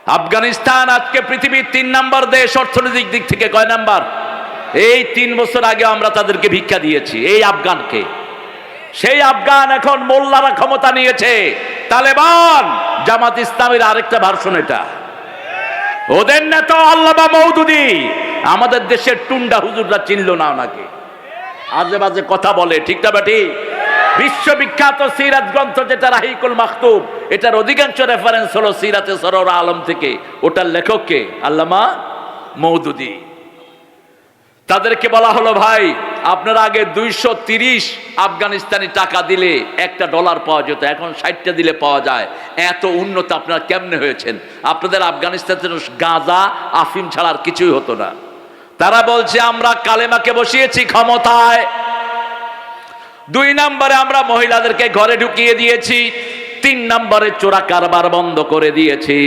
আফগানিস্তান আজকে পৃথিবীর 3 নম্বর দেশ, অর্থনৈতিক দিক থেকে কয় নাম্বার? এই 3 বছর আগে আমরা তাদেরকে ভিক্ষা দিয়েছি এই আফগানকে। সেই আফগান এখন মোল্লারা ক্ষমতা নিয়েছে, তালেবান, জামাত ইসলামের আরেকটা ভার্সন এটা। ওদের নেতা আল্লামা মওদুদি, আমাদের দেশের টুন্ডা হুজুররা চিনল না ওনাকে, আজে বাজে কথা বলে, ঠিক না বেটি? বিশ্ববিখ্যাত সিরাত গ্রন্থ যেটা রাহিকুল মাকতুব, এটার অধিকাংশ রেফারেন্স হলো সিরাতে সরওয়ার আলম থেকে। ওটার লেখক কে? আল্লামা মওদুদি। তাদেরকে বলা হলো, ভাই আপনারা আগে 230 আফগানিস্তানি টাকা দিলে $1 পাওয়া যেত, এখন 60টা দিলে পাওয়া যায়। এত উন্নত আপনারা কেমনে হয়েছেন? আপনাদের আফগানিস্তানের গাঁজা আফিম ছাড়া আর কিছুই হতো না। তারা বলছে আমরা কালেমাকে বসিয়েছি ক্ষমতায়, 2 নম্বরে আমরা মহিলাদেরকে ঘরে ঢুকিয়ে দিয়েছি, 3 নম্বরে চোরা কারবার বন্ধ করে দিয়েছি।